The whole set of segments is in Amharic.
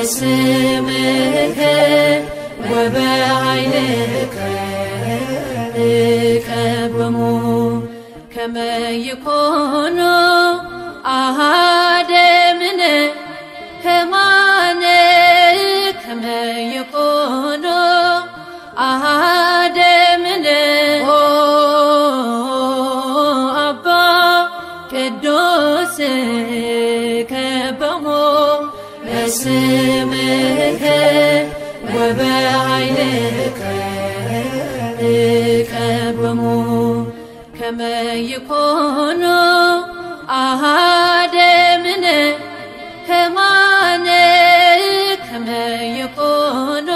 በስምከ ወበኃይልከ እቀቦሙ ከመ ይኮኑ አሐደ እምነ ከማነ ከመ ይኮኑ አሐደ እምነ አባ ቅዱስ እቀቦሙ በስምከ ወበኃይልከ እቀቦሙ ከመ ይኮኑ አሐደ እምነ ከማነ ከመ ይኮኑ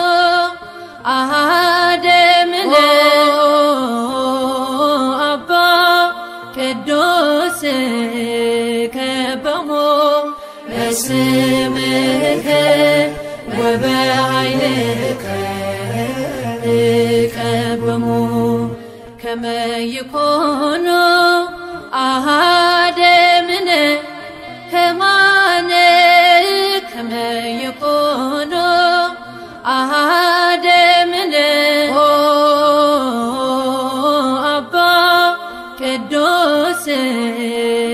አሐደ እምነ አባ ቅዱስ እቀቦሙ በስምከ ወበኃይልከ እቀቦሙ ከመ ይኮኑ አሐደ እምነ ከማነ ከመ ይኮኑ አሐደ እምነ አባ ቅዱስ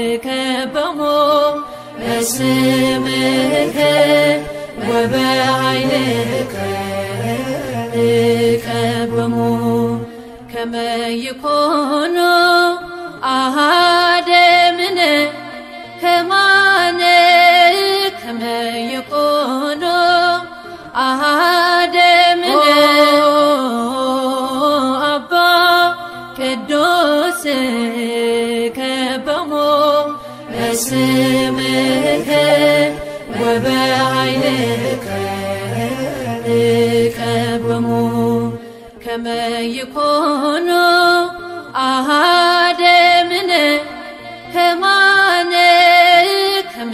እቀቦሙ በስምከ ወበኃይልከ እቀቦሙ ከመ ይኮኑ አሐደ እምነ ከማነ ከመ ይኮኑ አሐደ እምነ አባ ቅዱስ እቀቦሙ በስምከ ወበኃይልከ እቀቦሙ ከመ ይኮኑ አሐደ እምነ ከማነ ከመ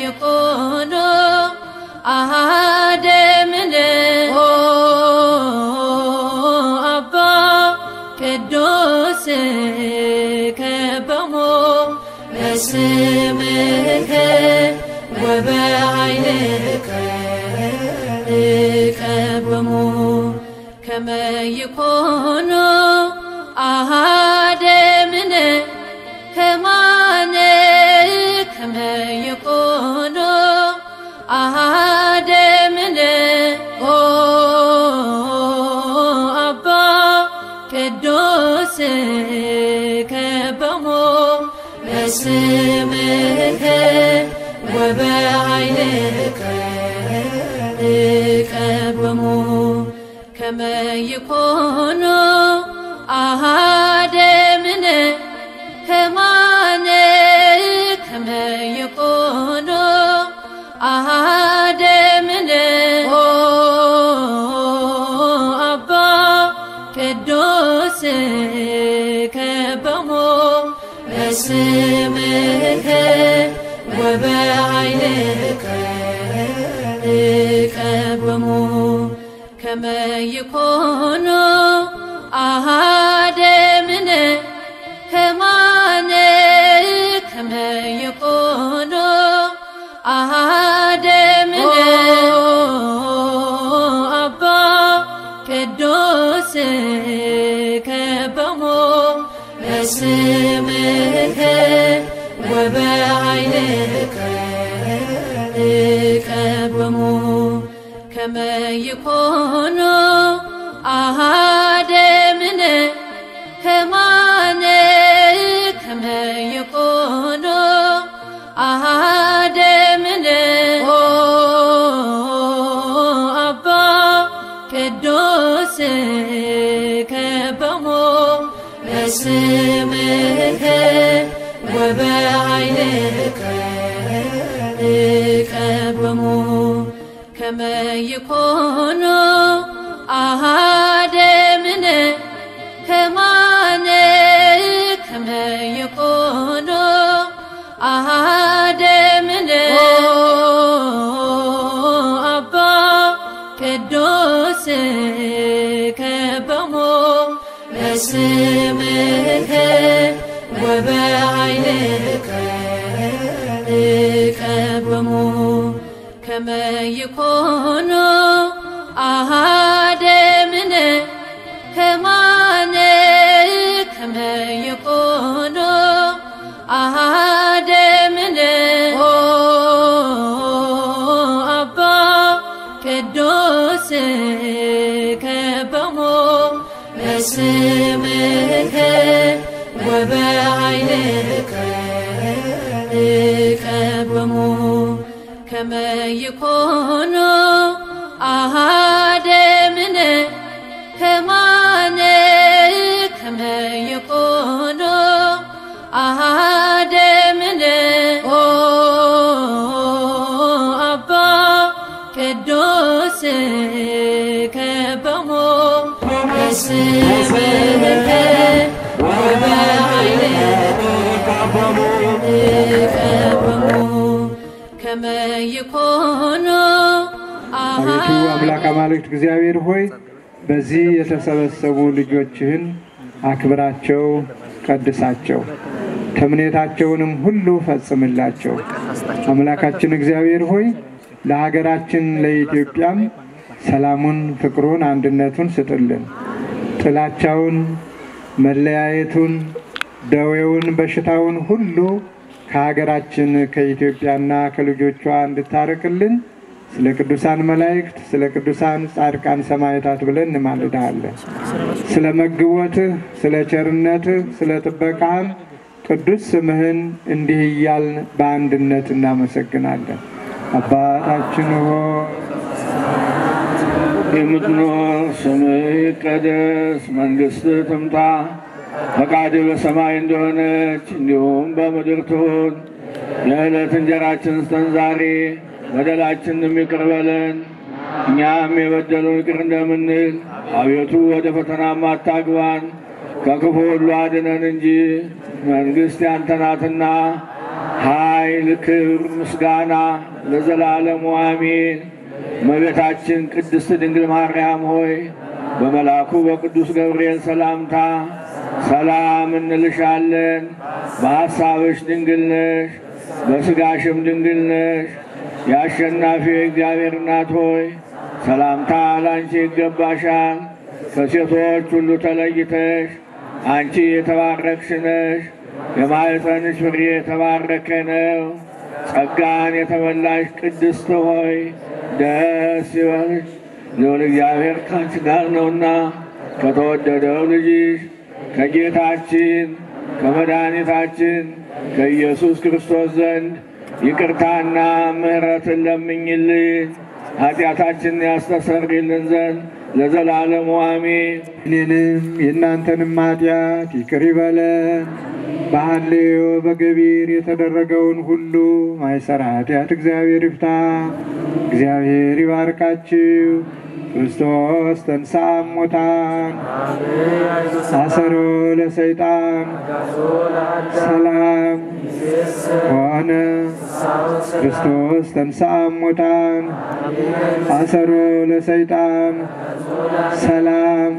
ይኮኑ አሐደ እምነ አባ ቅዱስ እቀቦሙ በስምከ ወበኃይልከ እቀቦሙ ከመ ይኮኑ አሐደ እምነ ከማነ ከመ ይኮኑ አሐደ እምነ አባ ቅዱስ እቀቦሙ በስምከ ወበኃይልከ እቀቦሙ ከመ ይኮኑ አሐደ እምነ ከማነ ከመ ይኮኑ አሐደ እምነ አባ ቅዱስ እቀቦሙ በስምከ ወበኃይልከ እቀቦሙ ከመ ይኮኑ አሐደ እምነ ከማነ ከመ ይኮኑ አሐደ እምነ አባ ቅዱስ እቀቦሙ በስምከ ወበኃይልከ እቀቦሙ ከመ ይኮኑ አሐደ እምነ ከማነ ከመ ይኮኑ አሐደ እምነ አባ ቅዱስ እቀቦሙ በስምከ ወበኃይልከ እቀቦሙ ከመ ይኮኑ አሐደ እምነ ከማነ ከመ ይኮኑ አሐደ እምነ አባ ቅዱስ እቀቦሙ በስምከ ወበኃይልከ እቀቦሙ ከመ كما يكونوا أحد من كما يكونوا أحد من أبا قدوس كبمو باسمك وبعينك كبمو كما يكونوا أحد من كما يكونوا أحد من أبا قدوس كبمو باسمك وبعينك كبمو كما يكونوا አቤቱ አምላክ አማልክት እግዚአብሔር ሆይ በዚህ የተሰበሰቡ ልጆችህን አክብራቸው ቀድሳቸው ተምኔታቸውንም ሁሉ ፈጽምላቸው አምላካችን እግዚአብሔር ሆይ ለሀገራችን ለኢትዮጵያም ሰላሙን ፍቅሩን አንድነቱን ስጥልን ጥላቻውን መለያየቱን ደዌውን በሽታውን ሁሉ ከሀገራችን ከኢትዮጵያና ከልጆቿ እንድታርቅልን ስለ ቅዱሳን መላእክት ስለ ቅዱሳን ጻድቃን ሰማዕታት ብለን እንማልዳለን ስለ መግቦትህ ስለ ቸርነትህ ስለ ጥበቃህ ቅዱስ ስምህን እንዲህ እያልን በአንድነት እናመሰግናለን አባታችን ሆይ የምትኖር ስምህ ይቀደስ መንግሥትህ ትምጣ ፈቃድህ በሰማይ እንደሆነች እንዲሁም በምድር ትሁን የዕለት እንጀራችንን ስጠን ዛሬ በደላችንን ይቅር በለን እኛም የበደሉንን ይቅር እንደምንል አቤቱ ወደ ፈተና አታግባን ከክፉ ሁሉ አድነን እንጂ መንግሥት ያንተ ናትና ኃይል ክብር ምስጋና ለዘላለሙ አሜን እመቤታችን ቅድስት ድንግል ማርያም ሆይ በመልአኩ በቅዱስ ገብርኤል ሰላምታ ሰላም እንልሻለን በሐሳብሽ ድንግል ነሽ በሥጋሽም ድንግል ነሽ የአሸናፊ እግዚአብሔር እናት ሆይ ሰላምታ ላንቺ ይገባሻል ከሴቶች ሁሉ ተለይተሽ አንቺ የተባረክሽ ነሽ የማኅፀንሽ ፍሬ የተባረከ ነው ጸጋን የተመላሽ ቅድስት ሆይ ደስ ይበልሽ ልዑል እግዚአብሔር ካንቺ ጋር ነውና ከተወደደው ልጅሽ ከጌታችን ከመድኃኒታችን ከኢየሱስ ክርስቶስ ዘንድ ይቅርታና ምሕረትን ለምኝልን ኃጢአታችንን ያስተሰርይልን ዘንድ ለዘላለሙ አሜን እኔንም የእናንተንም ኃጢአት ይቅር ይበለን በሐሌዮ በገቢር የተደረገውን ሁሉ ማይሰራ ኃጢአት እግዚአብሔር ይፍታ እግዚአብሔር ይባርካችሁ ክርስቶስ ተንሥአ እሙታን አሰሮ ለሰይጣን ሰላም ሆነ ክርስቶስ ተንሥአ እሙታን አሰሮ ለሰይጣን ሰላም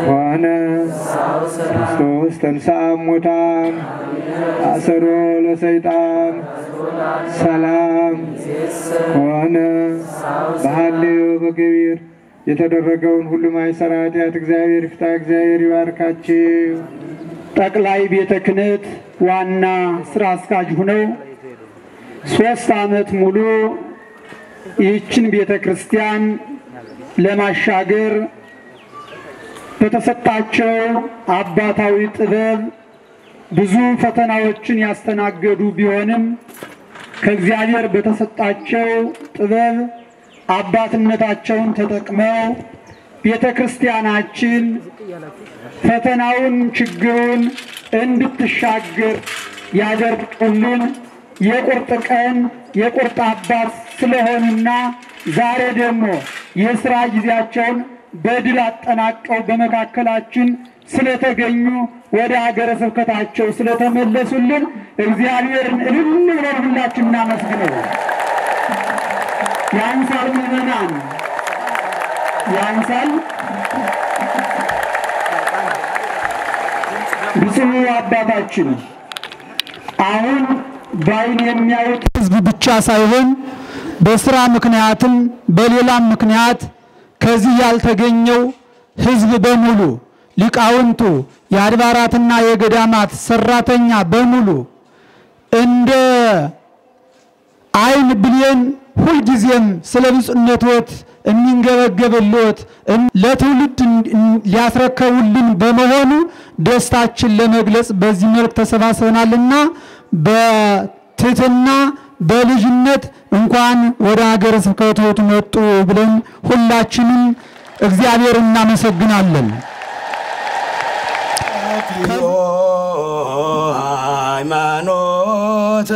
ሆነ ክርስቶስ ተንሥአ እሙታን አሰሮ ለሰይጣን ሰላም ሆነ በሐሌዮ በገቢር የተደረገውን ሁሉ ማይሰራ ኃጢአት እግዚአብሔር ይፍታ እግዚአብሔር ይባርካችሁ ጠቅላይ ቤተ ክህነት ዋና ስራ አስኪያጅ ሆነው 3 ዓመት ሙሉ ይህችን ቤተ ክርስቲያን ለማሻገር በተሰጣቸው አባታዊ ጥበብ ብዙ ፈተናዎችን ያስተናገዱ ቢሆንም ከእግዚአብሔር በተሰጣቸው ጥበብ አባትነታቸውን ተጠቅመው ቤተ ክርስቲያናችን ፈተናውን ችግሩን እንድትሻገር ያደርጉልን የቁርጥ ቀን የቁርጥ አባት ስለሆኑና ዛሬ ደግሞ የሥራ ጊዜያቸውን በድል አጠናቀው በመካከላችን ስለተገኙ ወደ ሀገረ ስብከታቸው ስለተመለሱልን እግዚአብሔርን እልል ብለን ሁላችን እናመስግነው። ያንሳል ምዕመናን ያንሳል። ብፁዕ አባታችን አሁን ባይን የሚያዩት ሕዝብ ብቻ ሳይሆን በስራ ምክንያትም በሌላም ምክንያት ከዚህ ያልተገኘው ሕዝብ በሙሉ ሊቃውንቱ የአድባራትና የገዳማት ሰራተኛ በሙሉ እንደ አይን ብሌን ሁልጊዜም ስለ ብፁዕነትዎት የሚንገበገብልዎት ለትውልድ ሊያስረከቡልን በመሆኑ ደስታችን ለመግለጽ በዚህ መልክ ተሰባስበናልና በትህትና በልጅነት እንኳን ወደ ሀገረ ስብከቱ መጡ ብለን ሁላችንም እግዚአብሔር እናመሰግናለን። ሃይማኖት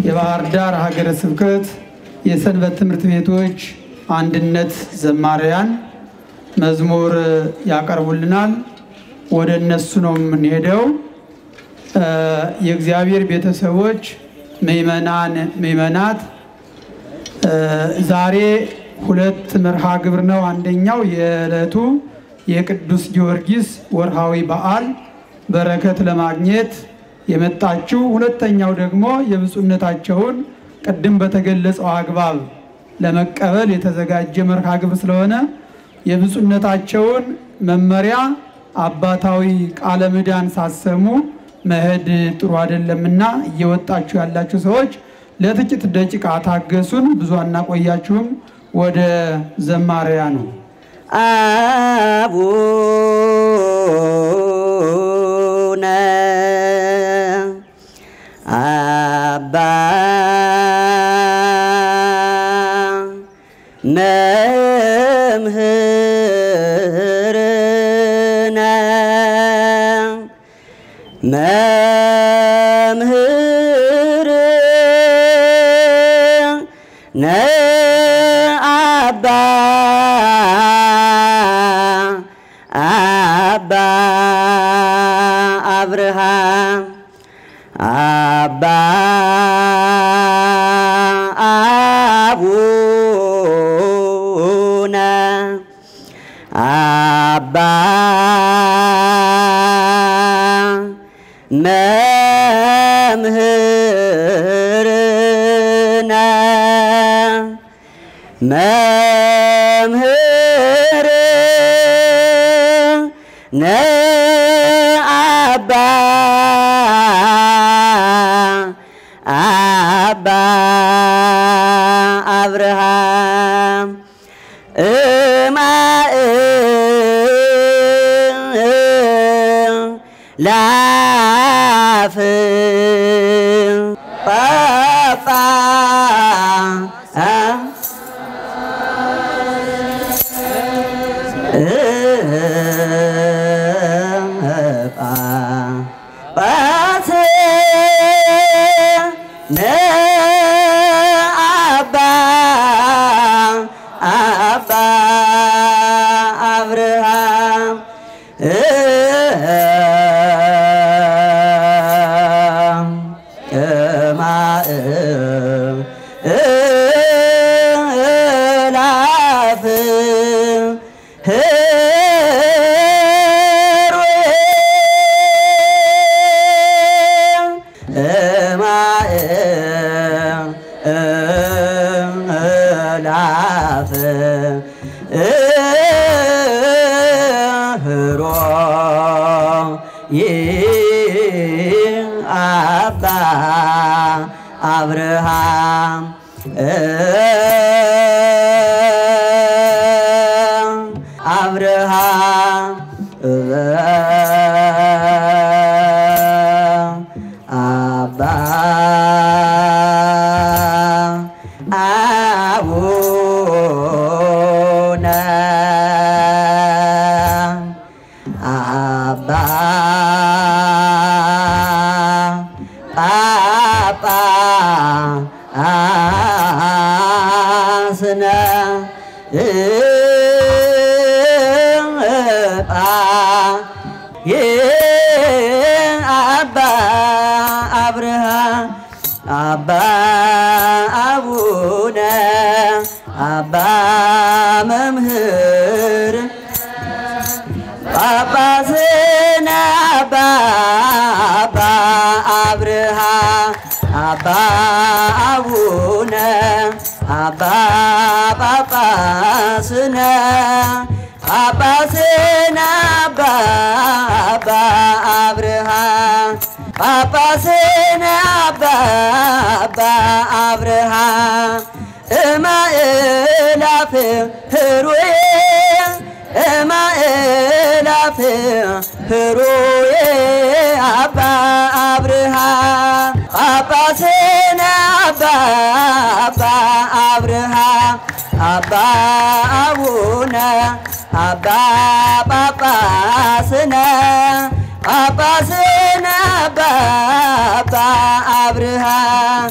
የባህር ዳር ሀገረ ስብከት የሰንበት ትምህርት ቤቶች አንድነት ዘማሪያን መዝሙር ያቀርቡልናል። ወደ እነሱ ነው የምንሄደው። የእግዚአብሔር ቤተሰቦች ምእመናን ምእመናት ዛሬ ሁለት መርሃ ግብር ነው። አንደኛው የዕለቱ የቅዱስ ጊዮርጊስ ወርሃዊ በዓል በረከት ለማግኘት የመጣችው፣ ሁለተኛው ደግሞ የብፁዕነታቸውን ቅድም በተገለጸው አግባብ ለመቀበል የተዘጋጀ መርሃ ግብር ስለሆነ የብፁዕነታቸውን መመሪያ አባታዊ ቃለ ምዕዳን ሳሰሙ መሄድ ጥሩ አይደለምና እየወጣችሁ ያላችሁ ሰዎች ለጥቂት ደቂቃ ታገሱን። ብዙ አናቆያችሁም። ወደ ዘማሪያ ነው። አቡነ አባ መምህርነ መምህርነ አባ አብርሃም አባ አቡነ አባ መምህርነ መምህርነ አባ አባ አብርሃም ላፍ ጳጳ አባ አብርሃም አባ አቡነ አባ ጳጳስነ አባ አብርሃም አባ አቡነ አባ መምህር ጳጳስነ አባ አብርሃም አባ አቡነ አባ ጳጳስነ ጳጳስነ አባ አብርሃም ጳጳስነ አባ አብርሃም እማእላፍ ህሩየ እማእላፍ ህሩየ አባ አብርሃም ጳጳስነ አባ አብርሃም አባ አቡነ አባ ጳጳስነ አባ አብርሃም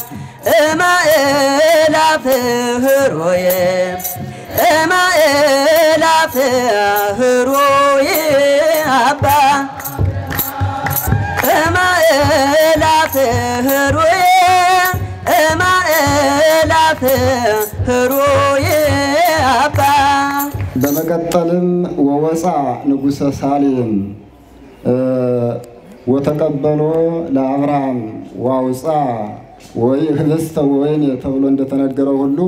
እማእላፍ ህሩየ እማእላፍ ህሩየ አባ እማእላፍ ህሩየ እማእላፍ ህሩየ አባ። በመቀጠልም ወወፃ ንጉሠ ሳሌም ወተቀበሎ ለአብርሃም ዋውፃ ወይ ህብስተ ወይን ተብሎ እንደተነገረው ሁሉ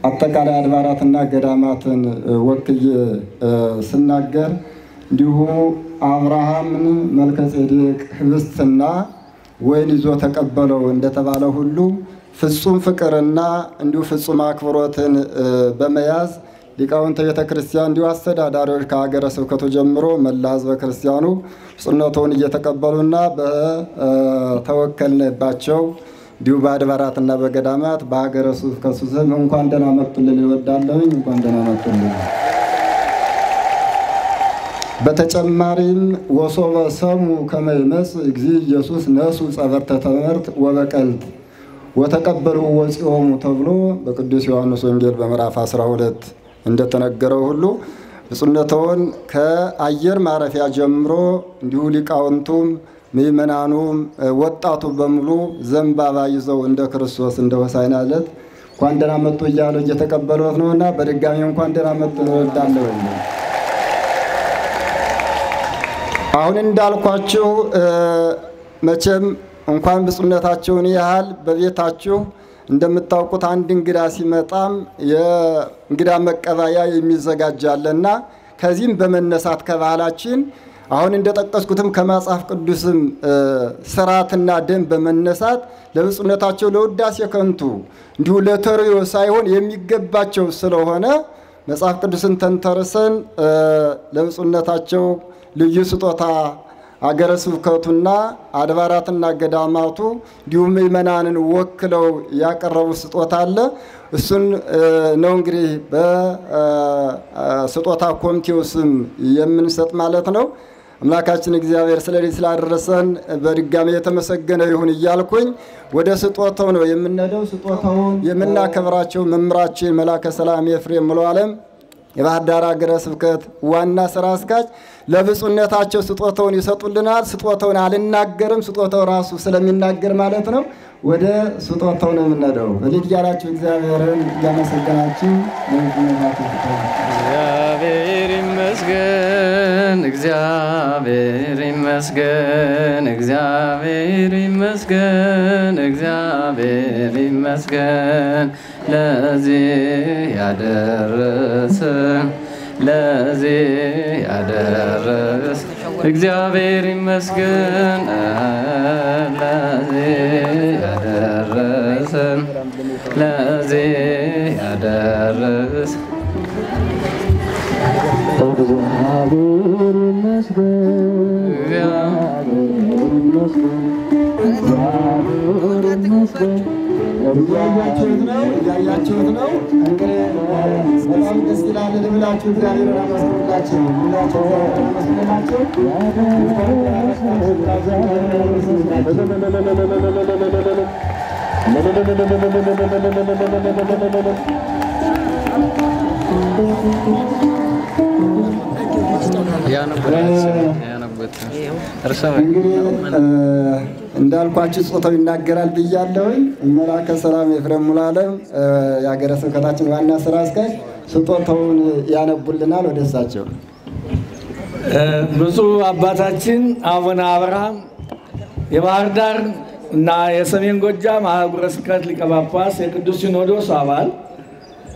አጠቃላይ አድባራትና ገዳማትን ወክዬ ስናገር እንዲሁ አብርሃምን መልከጼዴቅ ህብስትና ወይን ይዞ ተቀበለው እንደተባለ ሁሉ ፍጹም ፍቅርና እንዲሁ ፍጹም አክብሮትን በመያዝ ሊቃውንተ ቤተ ክርስቲያን እንዲሁ አስተዳዳሪዎች ከሀገረ ስብከቱ ጀምሮ መላ ህዝበ ክርስቲያኑ ጽኖቱን እየተቀበሉና በተወከልንባቸው እንዲሁ በአድባራትና በገዳማት በሀገረ ስብከቱ ስም እንኳን ደህና መጡልን ይወዳለሁኝ። እንኳን ደህና መጡልን። በተጨማሪም ወሶበ ሰሙ ከመ ይመጽእ እግዚእ ኢየሱስ ነሱ ጸበርተ ትምህርት ወበቀልት ወተቀበሉ ወፂኦሙ ተብሎ በቅዱስ ዮሐንስ ወንጌል በምዕራፍ 12 እንደተነገረው ሁሉ ብፁዕነትዎን ከአየር ማረፊያ ጀምሮ እንዲሁ ሊቃውንቱም ምእመናኑም ወጣቱ በሙሉ ዘንባባ ይዘው እንደ ክርስቶስ እንደ ሆሳዕና ዕለት እንኳን ደህና መጡ እያሉ እየተቀበሉት ነውና በድጋሚ እንኳን ደህና መጡ እንወዳለሁ። አሁን እንዳልኳችሁ መቼም እንኳን ብፁዕነታቸውን ያህል በቤታችሁ እንደምታውቁት አንድ እንግዳ ሲመጣም የእንግዳ መቀበያ የሚዘጋጃልና ከዚህም በመነሳት ከባህላችን አሁን እንደጠቀስኩትም ከመጽሐፍ ቅዱስም ስርዓትና ደንብ በመነሳት ለብፁዕነታቸው ለውዳሴ ከንቱ እንዲሁ ለተሪዮ ሳይሆን የሚገባቸው ስለሆነ መጽሐፍ ቅዱስን ተንተርሰን ለብፁዕነታቸው ልዩ ስጦታ አገረ ስብከቱና አድባራትና ገዳማቱ እንዲሁም ምእመናንን ወክለው ያቀረቡ ስጦታ አለ። እሱን ነው እንግዲህ በስጦታ ኮሚቴው ስም የምንሰጥ ማለት ነው። አምላካችን እግዚአብሔር ስለዚህ ስላደረሰን በድጋሚ የተመሰገነ ይሁን እያልኩኝ ወደ ስጦታው ነው የምንሄደው። ስጦታውን የምናከብራቸው መምህራችን መላከ ሰላም ኤፍሬም ሙሉዓለም የባህር ዳር ሀገረ ስብከት ዋና ስራ አስኪያጅ ለብፁዕነታቸው ስጦታውን ይሰጡልናል። ስጦታውን አልናገርም፣ ስጦታው ራሱ ስለሚናገር ማለት ነው። ወደ ስጦታው ነው የምንሄደው። በልጅ ያላችሁ እግዚአብሔርን እያመሰገናችሁ እግዚአብሔር ይመስገን፣ እግዚአብሔር ይመስገን፣ እግዚአብሔር ይመስገን፣ እግዚአብሔር ይመስገን ለዚህ ያደረሰን ለዚህ ያደረሰ እግዚአብሔር ይመስገን ለዚህ ያደረሰን ለዚህ ያደረሰ እግዚአብሔር ይመስገን እያያችሁት ነው እንግዲህ በጣም ደስ ይላል። ልብላችሁ እግዚአብሔርን አመስግኑላችሁ ሁላችሁ አመስግኑላችሁ። እንዳልኳችሁ ስጦታው ይናገራል ብያለሁኝ። መላከ ሰላም ኤፍሬም ሙሉዓለም የሀገረ ስብከታችን ዋና ስራ አስኪያጅ ስጦታውን ያነቡልናል። ወደ እሳቸው። ብፁዕ አባታችን አቡነ አብርሃም የባህር ዳር እና የሰሜን ጎጃም ሀገረ ስብከት ሊቀ ጳጳስ የቅዱስ ሲኖዶስ አባል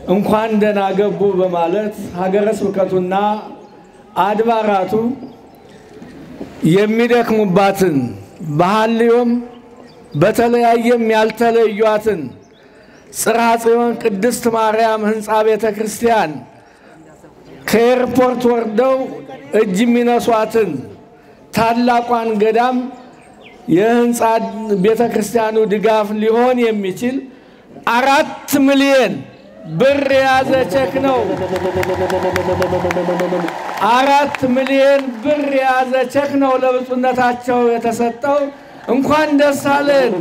እንኳን ደህና ገቡ በማለት ሀገረ ስብከቱና አድባራቱ የሚደክሙባትን በሐልዮም በተለያየም ያልተለዩአትን ጽርሐ ጽዮን ቅድስት ማርያም ህንፃ ቤተ ክርስቲያን ከኤርፖርት ወርደው እጅ የሚነሷትን ታላቋን ገዳም የህንፃ ቤተ ክርስቲያኑ ድጋፍ ሊሆን የሚችል 4 ሚሊዮን ብር የያዘ ቼክ ነው። 4 ሚሊዮን ብር የያዘ ቼክ ነው ለብፁዕነታቸው የተሰጠው። እንኳን ደስ አለን።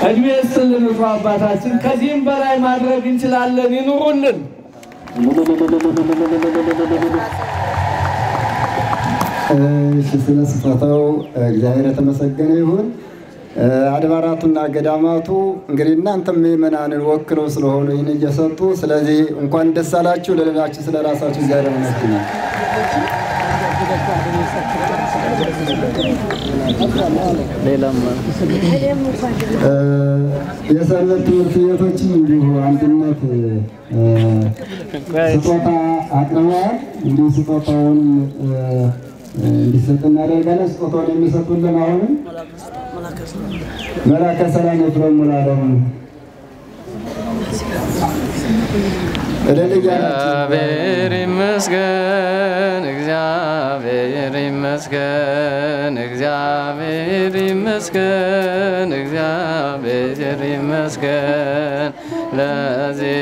እድሜ ይስጥልን አባታችን። ከዚህም በላይ ማድረግ እንችላለን። ይኑሩልን። ስለ ስጦታው እግዚአብሔር የተመሰገነ ይሁን። አድባራቱና ገዳማቱ እንግዲህ እናንተም ምእመናንን ወክለው ስለሆኑ ይህን እየሰጡ ስለዚህ እንኳን ደስ አላችሁ። ለሌላችሁ ስለ ራሳችሁ እግዚአብሔር ይመስገን። የሰንበት ትምህርት ቤቶችም እንዲሁ አንድነት ስጦታ አቅርበዋል። እንዲሁ ስጦታውን እንዲሰጥ እናደርጋለን። ስጦታውን የሚሰጡልን አሁንም መላከ ሰላም ኤፍሬም ሙሉዓለም እግዚአብሔር ይመስገን፣ እግዚአብሔር ይመስገን፣ እግዚአብሔር ይመስገን፣ እግዚአብሔር ይመስገን ለዚህ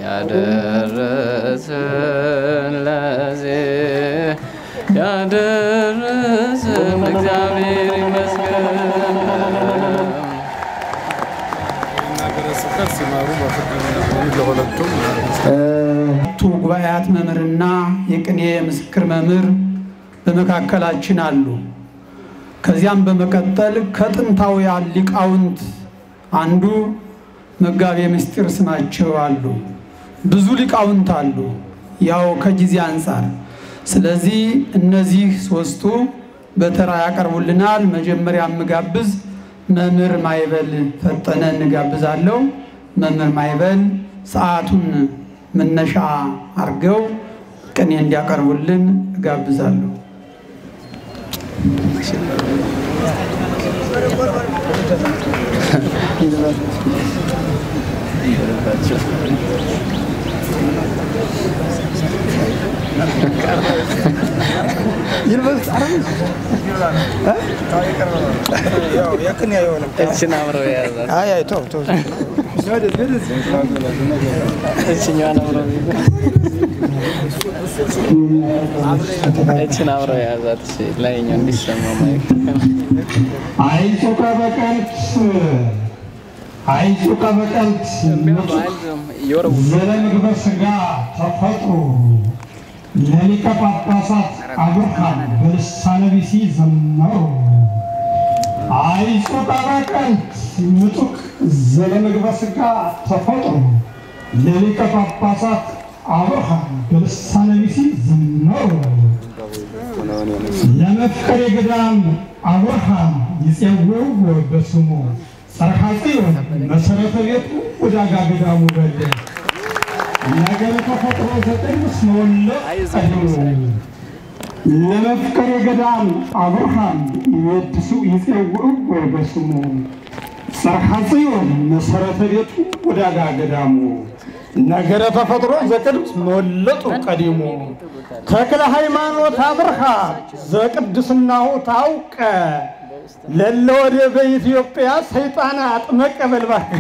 ያደረሰን ለዚህ ያደረሰን እግዚአብሔር ይመስገን። ጉባኤያት መምህርና የቅኔ ምስክር መምህር በመካከላችን አሉ። ከዚያም በመቀጠል ከጥንታውያን ሊቃውንት አንዱ መጋቤ ምስጢር ስማቸው አሉ። ብዙ ሊቃውንት አሉ ያው ከጊዜ አንፃር። ስለዚህ እነዚህ ሶስቱ በተራ ያቀርቡልናል። መጀመሪያ ምጋብዝ መምህር ማይበል ፈጠነ እንጋብዛለሁ። መምህር ማይበል ሰዓቱን መነሻ አርገው ቅኔ እንዲያቀርቡልን ጋብዛለሁ። አይሱቀ በቀልት ዘለምግበ ሥጋ ተፈጥሮ ለሊቀ ጳጳሳት አብርሃም በልሳነ ቢሲ ዘመሩ። አይሱቀ በቀልት ምጡቅ ዘለምግበ ሥጋ ተፈጥሮ ለሊቀ ጳጳሳት አብርሃም በልሳነ ቢሲ ዘመሩ። ለመፍቀሬ ገዳም አብርሃም ይጼውው በስሙ ሰርሐጽዮን መሰረተ ቤቱ ወዳጋ ገዳሙ በለ ነገር ተፈጥሮ ዘጠኝስ መወለድ አይደሉ ለመፍቀሬ ገዳም አብርሃም ይጼውው በስሙ ሰርሐጽዮን መሰረተ ቤቱ ወዳጋ ገዳሙ ነገረ ተፈጥሮ ዘቅድስ መወለጡ ቀዲሙ ተክለ ሃይማኖት አብርሃም ዘቅድስናሁ ታውቀ ለለወደ በኢትዮጵያ ሰይጣን አጥመቀ በልባክ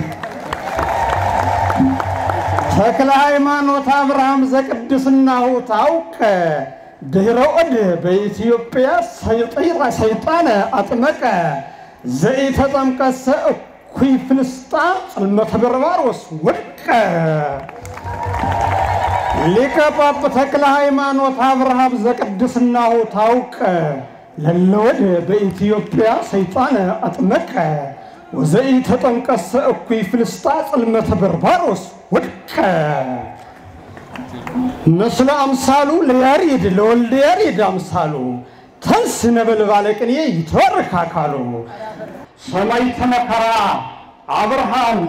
ተክለ ሃይማኖት አብርሃም ዘቅድስናሁ ታውቀ ድህረ ወደ በኢትዮጵያ ሰይጣን አጥመቀ ዘኢተጠምቀሰ እኩይ ፍልስጣ ጽልመተ በርባሮስ ወድቀ ሊቀ ጳጳ ተክለ ሃይማኖት አብርሃም ዘቅድስናሁ ታውቀ ለለወደ በኢትዮጵያ ሰይጣን አጥመቀ ወዘኢተጠምቀሰ እኩይ ፍልስጣ ጽልመተ በርባሮስ ወድቀ ምስለ አምሳሉ ለያሬድ ለወልደ ያሬድ አምሳሉ ተንስ ነበልባለ ቅኔ ይተወርክ አካሉ ሰማዕተ መከራ አብርሃም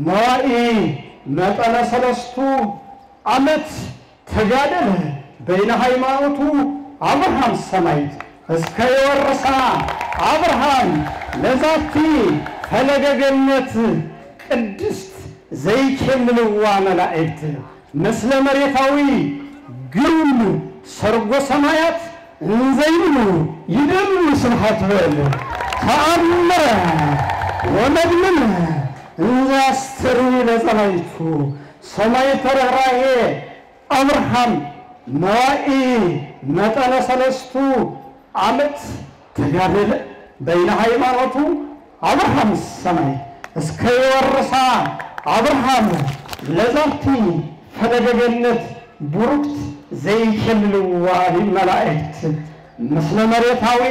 ነዋኢ መጠነ ሰለስቱ ዓመት ተጋደለ በይነ ሃይማኖቱ አብርሃም ሰማዕት እስከ የወረሳ አብርሃም ለዛቲ ፈለገ ገነት ቅድስት ዘይኬልልዋ መላእክት ምስለ መሬታዊ ግሩም ሰርጎ ሰማያት እንዘይሉ ይደሉ ስብሐት በል ተአምረ ወመድምን እንዛስተሪ ለጸላይቱ ሰማዕተ ርኅራኄ አብርሃም ነዋኢ መጠነ ሰለስቱ ዓመት ተጋደለ በይነ ሃይማኖቱ አብርሃም ሰማይ እስከ የወረሳ አብርሃም ለዛቲ ፈለገ ገነት ቡሩክት ዘይኬልልዋ መላእክት ምስለ መሬታዊ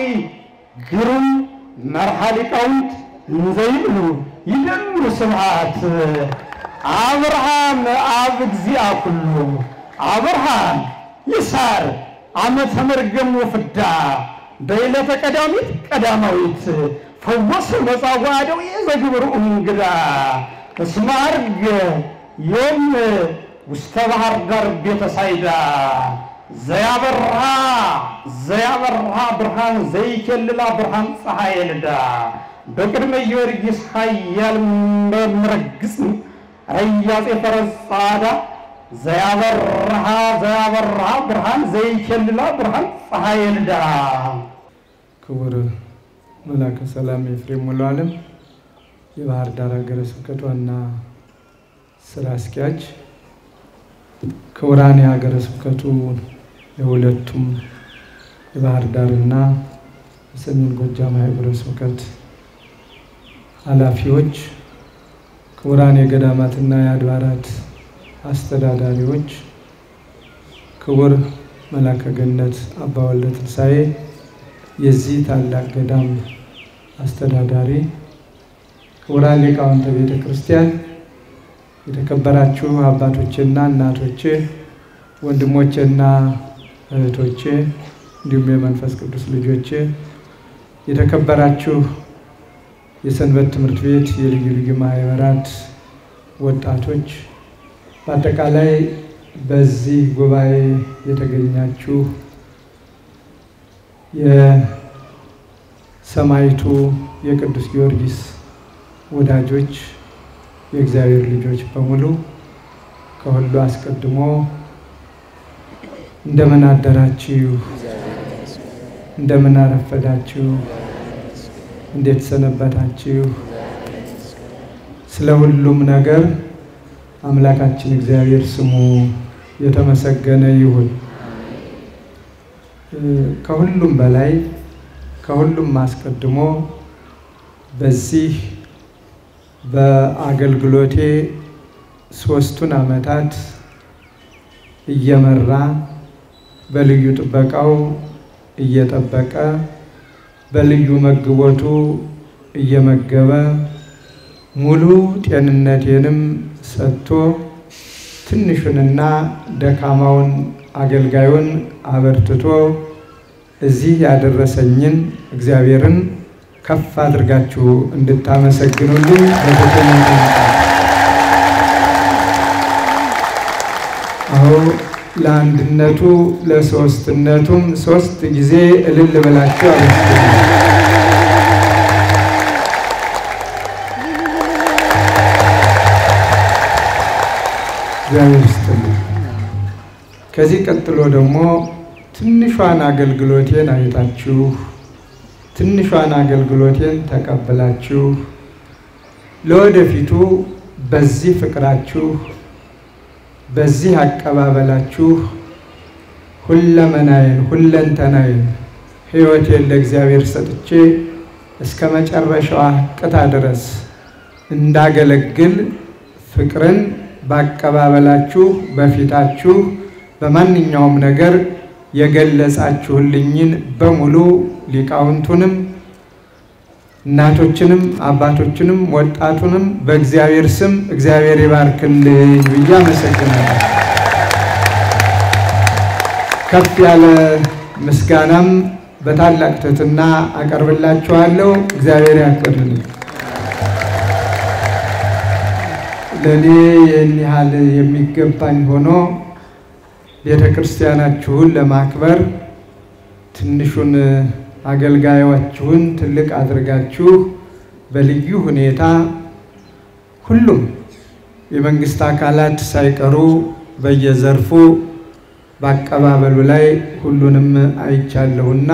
ግሩም መርሃ ሊቃውንት እንዘይብሉ ይደሉ ስብሐት አብርሃም አብ እግዚአ ኩሉ አብርሃም ይሳር ዓመተ መርገም ወፍዳ በዕለተ ቀዳሚት ቀዳማዊት ፈወሰ መጻጉዕ ደዌ ዘግብሩ እንግዳ እስመ ዐርገ ዮም ውስተ ባሕር ዳር ቤተ ሳይዳ ዘያበራ ብርሃን ዘይኬልላ ብርሃን ፀሐይ ልዳ በቅድመ ጊዮርጊስ ኃያል መምረግጽ ረያጼ ፈረስ ጻዳ ዘያበራ ብርሃን ዘይኬልላ ብርሃን ፀሐይ ልዳ። ክቡር መላከ ሰላም ኤፍሬም ሙሉ ዓለም የባህር ዳር ሀገረ ስብከት ዋና ስራ አስኪያጅ፣ ክቡራን የሀገረ ስብከቱ የሁለቱም የባህር ዳርና የሰሜን ጎጃም ሀገረ ስብከት ኃላፊዎች፣ ክቡራን የገዳማትና የአድባራት አስተዳዳሪዎች፣ ክቡር መላከ ገነት አባ ወልደ ትንሣኤ የዚህ ታላቅ ገዳም አስተዳዳሪ፣ ክቡራን ሊቃውንተ ቤተ ክርስቲያን፣ የተከበራችሁ አባቶቼና እናቶቼ፣ ወንድሞቼና እህቶቼ እንዲሁም የመንፈስ ቅዱስ ልጆቼ፣ የተከበራችሁ የሰንበት ትምህርት ቤት የልዩ ልዩ ማህበራት ወጣቶች፣ በአጠቃላይ በዚህ ጉባኤ የተገኛችሁ የሰማዕቱ የቅዱስ ጊዮርጊስ ወዳጆች የእግዚአብሔር ልጆች በሙሉ ከሁሉ አስቀድሞ እንደምን አደራችሁ? እንደምን አረፈዳችሁ? እንዴት ሰነበታችሁ? ስለ ሁሉም ነገር አምላካችን እግዚአብሔር ስሙ የተመሰገነ ይሁን። ከሁሉም በላይ ከሁሉም አስቀድሞ በዚህ በአገልግሎቴ 3ቱን ዓመታት እየመራ በልዩ ጥበቃው እየጠበቀ በልዩ መግቦቱ እየመገበ ሙሉ ጤንነቴንም ሰጥቶ ትንሹንና ደካማውን አገልጋዩን አበርትቶ እዚህ ያደረሰኝን እግዚአብሔርን ከፍ አድርጋችሁ እንድታመሰግኑልኝ በትህትና አሁን ለአንድነቱ ለሶስትነቱም 3 ጊዜ እልል ብላችሁ አመስግኑ። እግዚአብሔር ይስጥልኝ። ከዚህ ቀጥሎ ደግሞ ትንሿን አገልግሎቴን አይታችሁ ትንሿን አገልግሎቴን ተቀበላችሁ ለወደፊቱ በዚህ ፍቅራችሁ በዚህ አቀባበላችሁ ሁለመናዬን ሁለንተናዬን ሕይወቴን ለእግዚአብሔር ሰጥቼ እስከ መጨረሻዋ ቅታ ድረስ እንዳገለግል ፍቅርን ባቀባበላችሁ በፊታችሁ በማንኛውም ነገር የገለጻችሁልኝን በሙሉ ሊቃውንቱንም እናቶችንም አባቶችንም ወጣቱንም በእግዚአብሔር ስም እግዚአብሔር ይባርክልኝ ብዬ አመሰግናለሁ። ከፍ ያለ ምስጋናም በታላቅ ትሕትና አቀርብላችኋለሁ። እግዚአብሔር ያክብርልኝ። ለኔ ይህን ያህል የሚገባኝ ሆኖ ቤተ ክርስቲያናችሁን ለማክበር ትንሹን አገልጋዮቻችሁን ትልቅ አድርጋችሁ በልዩ ሁኔታ ሁሉም የመንግስት አካላት ሳይቀሩ በየዘርፉ በአቀባበሉ ላይ ሁሉንም አይቻለሁና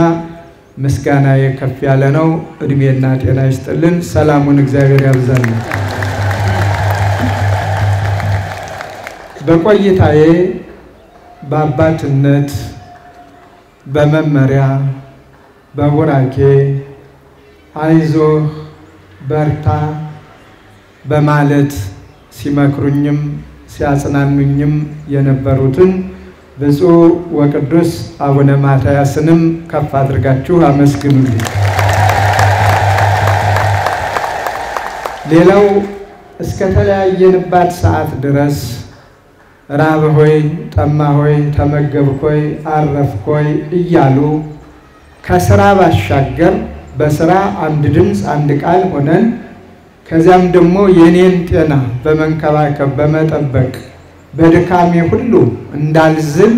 ምስጋናዬ ከፍ ያለ ነው። እድሜና ጤና ይስጥልን። ሰላሙን እግዚአብሔር ያብዛልን። በቆይታዬ በአባትነት በመመሪያ በቡራኬ አይዞህ በርታ በማለት ሲመክሩኝም ሲያጽናኑኝም የነበሩትን ብፁዕ ወቅዱስ አቡነ ማትያስንም ከፍ አድርጋችሁ አመስግኑልኝ። ሌላው እስከ ተለያየንባት ሰዓት ድረስ ራብ ሆይ ጠማ ሆይ ተመገብክ ሆይ አረፍክ ሆይ እያሉ ከስራ ባሻገር በስራ አንድ ድምፅ አንድ ቃል ሆነን ከዚያም ደግሞ የኔን ጤና በመንከባከብ በመጠበቅ በድካሜ ሁሉ እንዳልዝል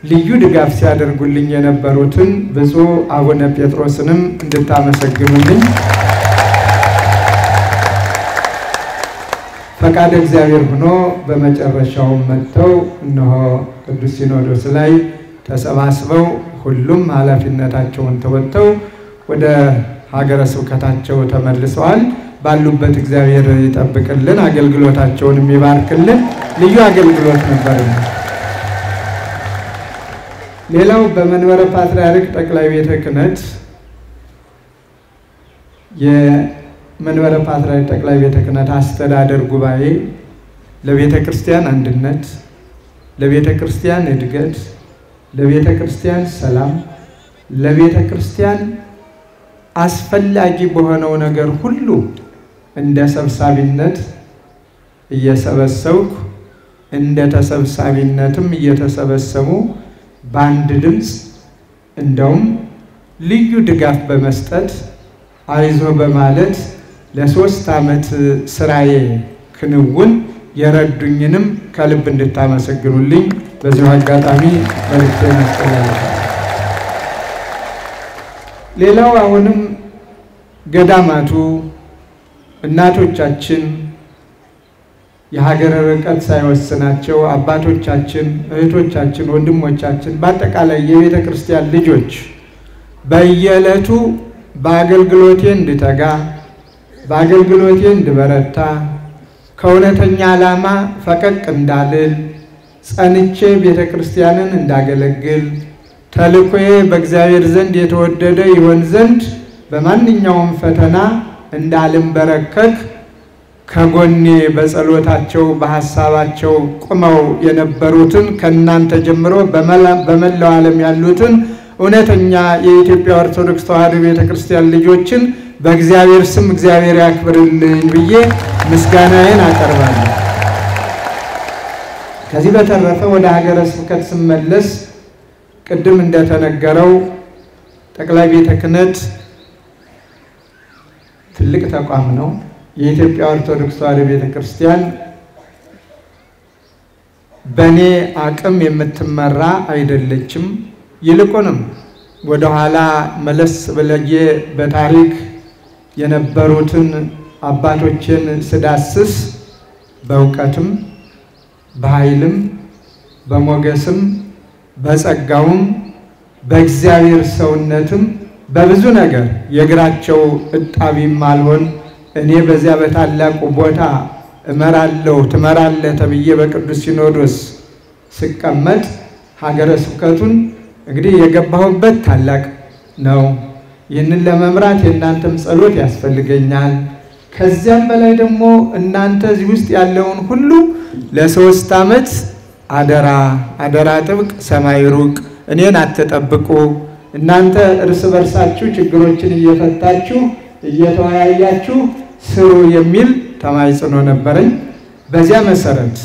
ልዩ ድጋፍ ሲያደርጉልኝ የነበሩትን ብፁዕ አቡነ ጴጥሮስንም እንድታመሰግኑልኝ ፈቃድ እግዚአብሔር ሆኖ በመጨረሻው መጥተው እነሆ ቅዱስ ሲኖዶስ ላይ ተሰባስበው ሁሉም ኃላፊነታቸውን ተወጥተው ወደ ሀገረ ስብከታቸው ተመልሰዋል። ባሉበት እግዚአብሔር ይጠብቅልን፣ አገልግሎታቸውን የሚባርክልን። ልዩ አገልግሎት ነበር። ሌላው በመንበረ ፓትርያርክ ጠቅላይ ቤተ ክህነት የመንበረ ፓትርያርክ ጠቅላይ ቤተ ክህነት አስተዳደር ጉባኤ ለቤተ ክርስቲያን አንድነት፣ ለቤተ ክርስቲያን እድገት፣ ለቤተ ክርስቲያን ሰላም፣ ለቤተ ክርስቲያን አስፈላጊ በሆነው ነገር ሁሉ እንደ ሰብሳቢነት እየሰበሰብኩ እንደ ተሰብሳቢነትም እየተሰበሰቡ በአንድ ድምፅ እንደውም ልዩ ድጋፍ በመስጠት አይዞ በማለት ለ3 ዓመት ስራዬ ክንውን የረዱኝንም ከልብ እንድታመሰግኑልኝ በዚሁ አጋጣሚ መልእክቴን አስተላልፋለሁ። ሌላው አሁንም ገዳማቱ እናቶቻችን የሀገር ርቀት ሳይወስናቸው አባቶቻችን፣ እህቶቻችን፣ ወንድሞቻችን በአጠቃላይ የቤተ ክርስቲያን ልጆች በየዕለቱ በአገልግሎቴ እንድተጋ በአገልግሎቴ እንድበረታ ከእውነተኛ ዓላማ ፈቀቅ እንዳልል ጸንቼ ቤተ ክርስቲያንን እንዳገለግል ተልኮዬ በእግዚአብሔር ዘንድ የተወደደ ይሆን ዘንድ በማንኛውም ፈተና እንዳልንበረከክ ከጎኔ በጸሎታቸው በሐሳባቸው ቆመው የነበሩትን ከናንተ ጀምሮ በመላው ዓለም ያሉትን እውነተኛ የኢትዮጵያ ኦርቶዶክስ ተዋሕዶ ቤተክርስቲያን ልጆችን በእግዚአብሔር ስም እግዚአብሔር ያክብርልኝ ብዬ ምስጋናዬን አቀርባለሁ። ከዚህ በተረፈ ወደ ሀገረ ስብከት ስመለስ ቅድም እንደተነገረው ጠቅላይ ቤተ ክህነት ትልቅ ተቋም ነው። የኢትዮጵያ ኦርቶዶክስ ተዋሕዶ ቤተክርስቲያን በኔ አቅም የምትመራ አይደለችም። ይልቁንም ወደ ኋላ መለስ ብለዬ በታሪክ የነበሩትን አባቶችን ስዳስስ በእውቀትም በኃይልም በሞገስም በጸጋውም በእግዚአብሔር ሰውነትም በብዙ ነገር የግራቸው እጣቢም አልሆን እኔ በዚያ በታላቁ ቦታ እመራለሁ ትመራለህ ተብዬ በቅዱስ ሲኖዶስ ስቀመጥ ሀገረ ስብከቱን እንግዲህ የገባሁበት ታላቅ ነው። ይህንን ለመምራት የእናንተም ጸሎት ያስፈልገኛል። ከዚያም በላይ ደግሞ እናንተ እዚህ ውስጥ ያለውን ሁሉ ለ3 ዓመት አደራ ጥብቅ ሰማይ ሩቅ እኔን አትጠብቁ፣ እናንተ እርስ በርሳችሁ ችግሮችን እየፈታችሁ እየተወያያችሁ ስሩ የሚል ተማጽኖ ነበረኝ። በዚያ መሰረት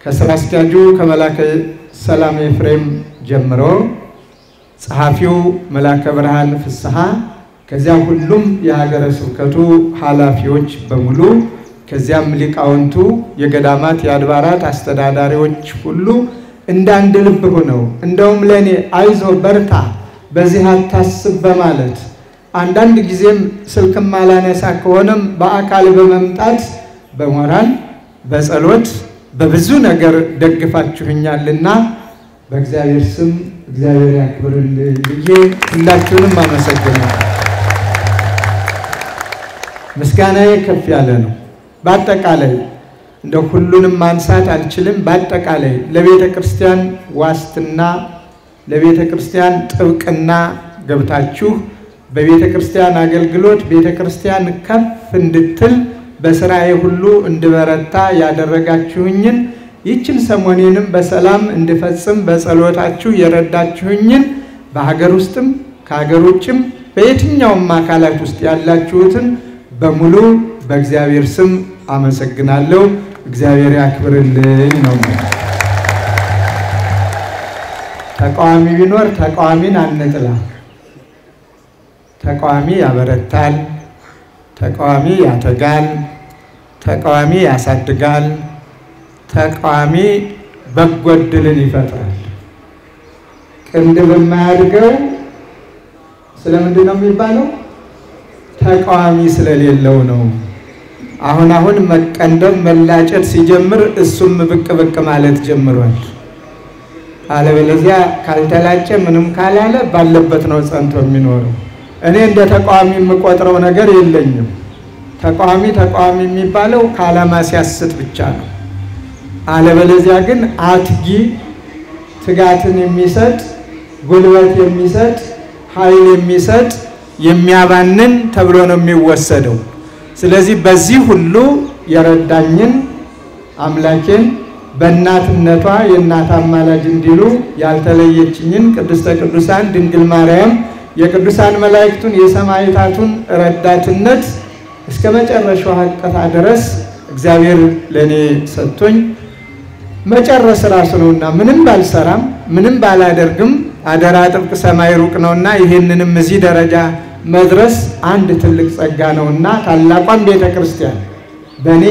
ከሥራ አስኪያጁ ከመላከ ሰላም ኤፍሬም ጀምሮ ጸሐፊው መላከ ብርሃን ፍስሐ ከዚያ ሁሉም የሀገረ ስብከቱ ኃላፊዎች በሙሉ ከዚያም ሊቃውንቱ የገዳማት የአድባራት አስተዳዳሪዎች ሁሉ እንዳንድ ልብ ሆነው እንደውም ለኔ አይዞ በርታ በዚህ አታስብ በማለት አንዳንድ ጊዜም ስልክም ማላነሳ ከሆነም በአካል በመምጣት በሞራል በጸሎት በብዙ ነገር ደግፋችሁኛልና በእግዚአብሔር ስም እግዚአብሔር ያክብርልኝ ብዬ ሁላችሁንም አመሰግናለሁ። ምስጋናዬ ከፍ ያለ ነው። በአጠቃላይ እንደ ሁሉንም ማንሳት አልችልም። በአጠቃላይ ለቤተ ክርስቲያን ዋስትና ለቤተ ክርስቲያን ጥብቅና ገብታችሁ በቤተ ክርስቲያን አገልግሎት ቤተ ክርስቲያን ከፍ እንድትል በስራዬ ሁሉ እንድበረታ ያደረጋችሁኝን ይችን ሰሞኔንም በሰላም እንድፈጽም በጸሎታችሁ የረዳችሁኝን በሀገር ውስጥም ከሀገር ውጭም በየትኛውም አካላት ውስጥ ያላችሁትን በሙሉ በእግዚአብሔር ስም አመሰግናለሁ። እግዚአብሔር ያክብርልኝ ነው። ተቃዋሚ ቢኖር ተቃዋሚን አንጥላ። ተቃዋሚ ያበረታል፣ ተቃዋሚ ያተጋል፣ ተቃዋሚ ያሳድጋል፣ ተቃዋሚ በጎ ዕድልን ይፈጥራል። ቅንድብ የማያድገው ስለምንድን ነው የሚባለው? ተቃዋሚ ስለሌለው ነው። አሁን መቀንደብ መላጨት ሲጀምር እሱም ብቅ ማለት ጀምሯል። አለበለዚያ ካልተላጨ ምንም ካላለ ባለበት ነው ጸንቶ የሚኖረው። እኔ እንደ ተቃዋሚ የምቆጥረው ነገር የለኝም። ተቃዋሚ የሚባለው ከዓላማ ሲያስት ብቻ ነው። አለበለዚያ ግን አትጊ ትጋትን የሚሰጥ ጉልበት የሚሰጥ ኃይል የሚሰጥ የሚያባንን ተብሎ ነው የሚወሰደው። ስለዚህ በዚህ ሁሉ የረዳኝን አምላኬን በእናትነቷ የእናት አማላጅ እንዲሉ ያልተለየችኝን ቅድስተ ቅዱሳን ድንግል ማርያም የቅዱሳን መላእክቱን የሰማዕታቱን ረዳትነት እስከ መጨረሻው ሀቀታ ድረስ እግዚአብሔር ለኔ ሰጥቶኝ መጨረስ ራሱ ነውና ምንም ባልሰራም ምንም ባላደርግም አደራ ጥብቅ ሰማይ ሩቅ ነውና ይሄንንም እዚህ ደረጃ መድረስ አንድ ትልቅ ጸጋ ነውና ታላቋን ቤተክርስቲያን በኔ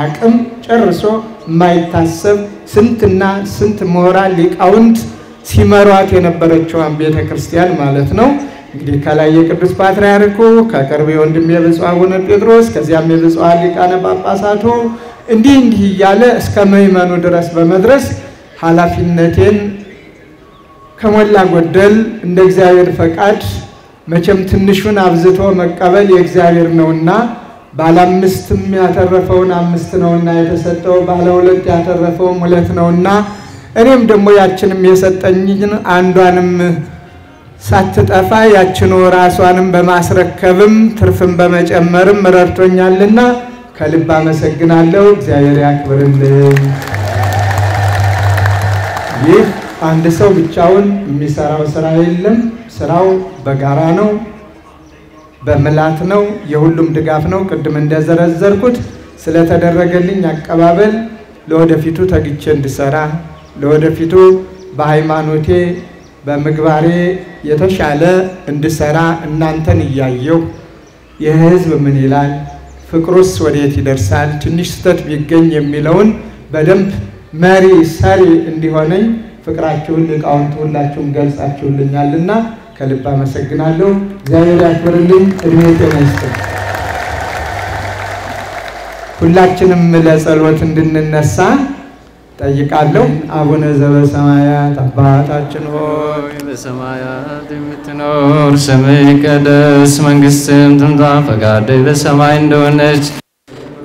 አቅም ጨርሶ የማይታሰብ ስንትና ስንት ምሁራን ሊቃውንት ሲመሯት የነበረችዋን ቤተ ክርስቲያን ማለት ነው። እንግዲህ ከላይ የቅዱስ ፓትርያርኩ ከቅርብ የወንድም የብፁዕ አቡነ ጴጥሮስ ከዚያም የብፁዓን ሊቃነ ጳጳሳቱ እንዲህ እያለ እስከ ምዕመኑ ድረስ በመድረስ ኃላፊነቴን ከሞላ ጎደል እንደ እግዚአብሔር ፈቃድ መቼም ትንሹን አብዝቶ መቀበል የእግዚአብሔር ነውና ባለ 5ም ያተረፈውን 5 ነውና የተሰጠው ባለ 2 ያተረፈውም 2 ነውና እኔም ደግሞ ያችንም የሰጠኝን አንዷንም ሳትጠፋ ያችኑ ራሷንም በማስረከብም ትርፍም በመጨመርም ረድቶኛልና ከልብ አመሰግናለሁ። እግዚአብሔር ያክብርልኝ። ይህ አንድ ሰው ብቻውን የሚሰራው ስራ የለም። ስራው በጋራ ነው፣ በመላት ነው፣ የሁሉም ድጋፍ ነው። ቅድም እንደዘረዘርኩት ስለተደረገልኝ አቀባበል ለወደፊቱ ተግቼ እንድሰራ ለወደፊቱ በሃይማኖቴ በምግባሬ የተሻለ እንድሰራ እናንተን እያየው የህዝብ ምን ይላል ፍቅሩስ ወዴት ይደርሳል ትንሽ ስተት ቢገኝ የሚለውን በደንብ መሪ ሰሪ እንዲሆነኝ ፍቅራችሁን ሊቃውንት ሁላችሁም ገልጻችሁልኛልና ከልብ አመሰግናለሁ። እግዚአብሔር ያክብርልኝ። እድሜ ጤና ይስጥልኝ። ሁላችንም ለጸሎት እንድንነሳ ጠይቃለሁ። አቡነ ዘበሰማያት አባታችን ሆይ በሰማያት የምትኖር ስምህ ይቀደስ፣ መንግስትህ ትምጣ፣ ፈቃድህ በሰማይ እንደሆነች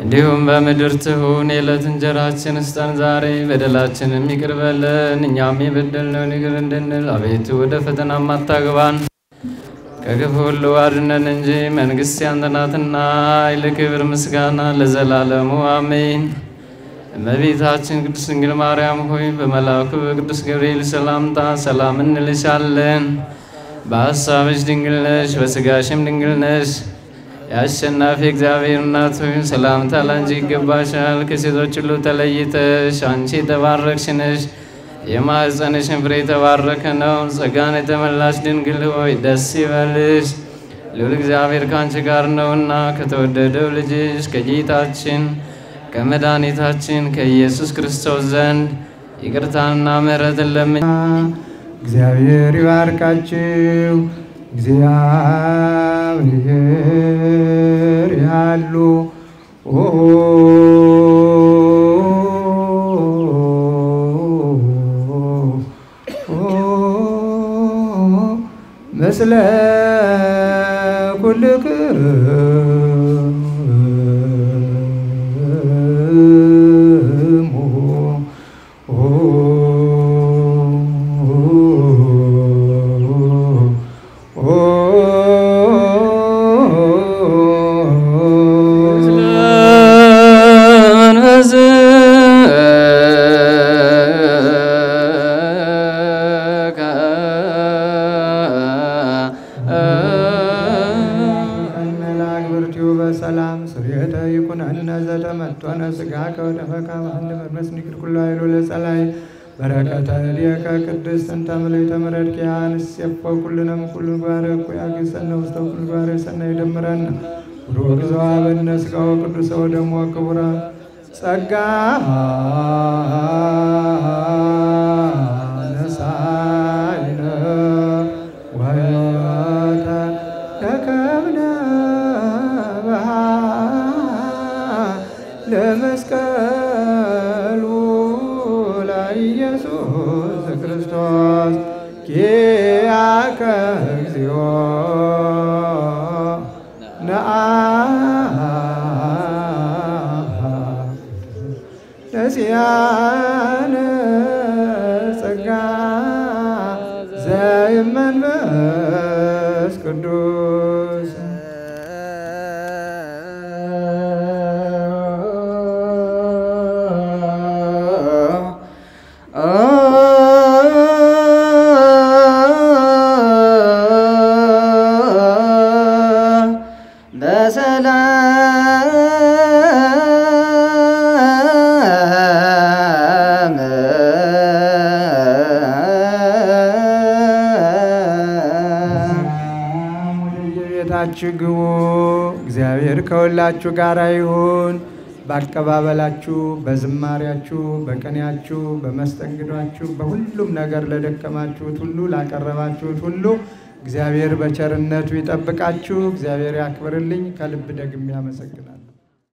እንዲሁም በምድር ትሁን። የዕለት እንጀራችንን ስጠን ዛሬ፣ በደላችንን ይቅር በለን እኛም የበደልነውን ይቅር እንድንል፣ አቤቱ ወደ ፈተና አታግባን ከክፉ ሁሉ አድነን እንጂ መንግስት ያንተ ናትና ኃይል፣ ክብር፣ ምስጋና ለዘላለሙ አሜን። እመቤታችን ቅድስት ድንግል ማርያም ሆይ በመልአኩ በቅዱስ ገብርኤል ሰላምታ ሰላም እንልሻለን። በሐሳብሽ ድንግል ነሽ፣ በሥጋሽም ድንግል ነሽ። የአሸናፊ እግዚአብሔር እናት ሆይ ሰላምታ ላንቺ ይገባሻል። ከሴቶች ሁሉ ተለይተሽ አንቺ የተባረክሽ ነሽ፣ የማኅፀንሽን ፍሬ የተባረከ ነው። ጸጋን የተመላሽ ድንግል ሆይ ደስ ይበልሽ፣ ልዑል እግዚአብሔር ከአንቺ ጋር ነውና ከተወደደው ልጅሽ ከጌታችን ከመድኃኒታችን ከኢየሱስ ክርስቶስ ዘንድ ይቅርታና ምሕረትን ለምን እግዚአብሔር ይባርካችሁ። እግዚአብሔር ያሉ ምስለ ኩልክሙ በረከተ ሊቀ ቅድስት እንተ ምልዕተ ምሕረት ኪያንስ የፈ ኩልነም ኩሉ ባረኩ ያግሰነ ውስተ ኩሉ ባረ ሰናይ ደምረን ሩቅ ዘዋበነ ሥጋው ቅዱስ ወደሙ ክቡራ ጸጋ ነሳይነ ወሕይወተ ተከብነ በሃ ለመስቀሉ ኢየሱስ ክርስቶስ ኪያከ እግዚኦ ነሲያነ ጸጋ ዘእመንፈስ ቅዱስ ግቡ። እግዚአብሔር ከሁላችሁ ጋር ይሁን። በአቀባበላችሁ፣ በዝማሪያችሁ፣ በቅኔያችሁ፣ በመስተንግዷችሁ፣ በሁሉም ነገር ለደከማችሁት ሁሉ ላቀረባችሁት ሁሉ እግዚአብሔር በቸርነቱ ይጠብቃችሁ። እግዚአብሔር ያክብርልኝ። ከልብ ደግሜ አመሰግናለሁ።